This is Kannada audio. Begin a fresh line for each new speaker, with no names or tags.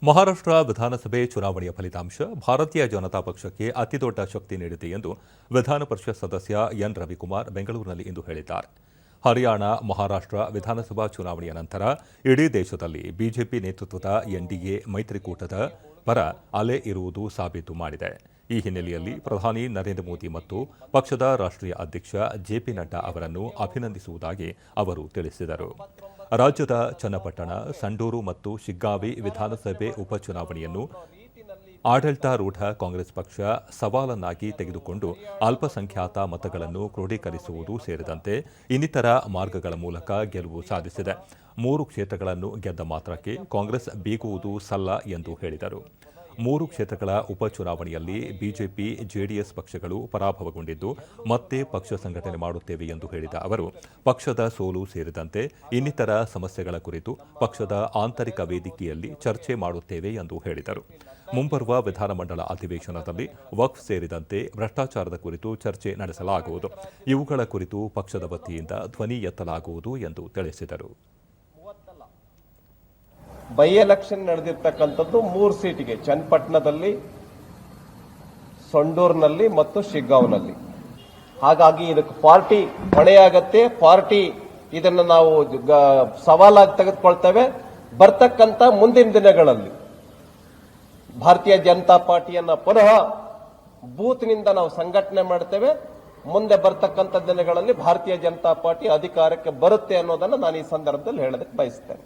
ಮಹಾರಾಷ್ಟ್ರ ವಿಧಾನಸಭೆ ಚುನಾವಣೆಯ ಫಲಿತಾಂಶ ಭಾರತೀಯ ಜನತಾ ಪಕ್ಷಕ್ಕೆ ಅತಿದೊಡ್ಡ ಶಕ್ತಿ ನೀಡಿದೆ ಎಂದು ವಿಧಾನ ಪರಿಷತ್ ಸದಸ್ಯ ಎನ್ ರವಿಕುಮಾರ್ ಬೆಂಗಳೂರಿನಲ್ಲಿ ಇಂದು ಹೇಳಿದ್ದಾರೆ. ಹರಿಯಾಣ, ಮಹಾರಾಷ್ಟ್ರ ವಿಧಾನಸಭಾ ಚುನಾವಣೆಯ ನಂತರ ಇಡೀ ದೇಶದಲ್ಲಿ ಬಿಜೆಪಿ ನೇತೃತ್ವದ ಎನ್ಡಿಎ ಮೈತ್ರಿಕೂಟದ ಪರ ಅಲೆ ಇರುವುದು ಸಾಬೀತು ಮಾಡಿದೆ. ಈ ಹಿನ್ನೆಲೆಯಲ್ಲಿ ಪ್ರಧಾನಿ ನರೇಂದ್ರ ಮೋದಿ ಮತ್ತು ಪಕ್ಷದ ರಾಷ್ಟ್ರೀಯ ಅಧ್ಯಕ್ಷ ಜೆಪಿ ನಡ್ಡಾ ಅವರನ್ನು ಅಭಿನಂದಿಸುವುದಾಗಿ ಅವರು ತಿಳಿಸಿದರು. ರಾಜ್ಯದ ಚನ್ನಪಟ್ಟಣ, ಸಂಡೂರು ಮತ್ತು ಶಿಗ್ಗಾವಿ ವಿಧಾನಸಭೆ ಉಪಚುನಾವಣೆಯನ್ನು ಆಡಳಿತಾರೂಢ ಕಾಂಗ್ರೆಸ್ ಪಕ್ಷ ಸವಾಲನ್ನಾಗಿ ತೆಗೆದುಕೊಂಡು ಅಲ್ಪಸಂಖ್ಯಾತ ಮತಗಳನ್ನು ಕ್ರೋಢೀಕರಿಸುವುದು ಸೇರಿದಂತೆ ಇನ್ನಿತರ ಮಾರ್ಗಗಳ ಮೂಲಕ ಗೆಲುವು ಸಾಧಿಸಿದೆ. 3 ಕ್ಷೇತ್ರಗಳನ್ನು ಗೆದ್ದ ಮಾತ್ರಕ್ಕೆ ಕಾಂಗ್ರೆಸ್ ಬೀಗುವುದು ಸಲ್ಲ ಎಂದು ಹೇಳಿದರು. 3 ಕ್ಷೇತ್ರಗಳ ಉಪಚುನಾವಣೆಯಲ್ಲಿ ಬಿಜೆಪಿ, ಜೆಡಿಎಸ್ ಪಕ್ಷಗಳು ಪರಾಭವಗೊಂಡಿದ್ದು ಮತ್ತೆ ಪಕ್ಷ ಸಂಘಟನೆ ಮಾಡುತ್ತೇವೆ ಎಂದು ಹೇಳಿದ ಅವರು, ಪಕ್ಷದ ಸೋಲು ಸೇರಿದಂತೆ ಇನ್ನಿತರ ಸಮಸ್ಯೆಗಳ ಕುರಿತು ಪಕ್ಷದ ಆಂತರಿಕ ವೇದಿಕೆಯಲ್ಲಿ ಚರ್ಚೆ ಮಾಡುತ್ತೇವೆ ಎಂದು ಹೇಳಿದರು. ಮುಂಬರುವ ವಿಧಾನಮಂಡಲ ಅಧಿವೇಶನದಲ್ಲಿ ವಕ್ಫ್ ಸೇರಿದಂತೆ ಭ್ರಷ್ಟಾಚಾರದ ಕುರಿತು ಚರ್ಚೆ ನಡೆಸಲಾಗುವುದು. ಇವುಗಳ ಕುರಿತು ಪಕ್ಷದ ವತಿಯಿಂದ ಧ್ವನಿ ಎತ್ತಲಾಗುವುದು ಎಂದು ತಿಳಿಸಿದರು.
ಬೈ ಎಲೆಕ್ಷನ್ ನಡೆದಿರ್ತಕ್ಕಂಥದ್ದು 3 ಸೀಟಿಗೆ, ಚನ್ನಪಟ್ಟಣದಲ್ಲಿ, ಸೊಂಡೂರಿನಲ್ಲಿ ಮತ್ತು ಶಿಗ್ಗಾಂವ್ನಲ್ಲಿ. ಹಾಗಾಗಿ ಇದಕ್ಕೆ ಪಾರ್ಟಿ ಹೊಣೆಯಾಗತ್ತೆ. ಪಾರ್ಟಿ ಇದನ್ನು ನಾವು ಸವಾಲಾಗಿ ತೆಗೆದುಕೊಳ್ತೇವೆ. ಬರ್ತಕ್ಕಂಥ ಮುಂದಿನ ದಿನಗಳಲ್ಲಿ ಭಾರತೀಯ ಜನತಾ ಪಾರ್ಟಿಯನ್ನ ಪುನಃ ಬೂತ್ನಿಂದ ನಾವು ಸಂಘಟನೆ ಮಾಡ್ತೇವೆ. ಮುಂದೆ ಬರ್ತಕ್ಕಂಥ ದಿನಗಳಲ್ಲಿ ಭಾರತೀಯ ಜನತಾ ಪಾರ್ಟಿ ಅಧಿಕಾರಕ್ಕೆ ಬರುತ್ತೆ ಅನ್ನೋದನ್ನು ನಾನು ಈ ಸಂದರ್ಭದಲ್ಲಿ ಹೇಳೋದಕ್ಕೆ ಬಯಸ್ತೇನೆ.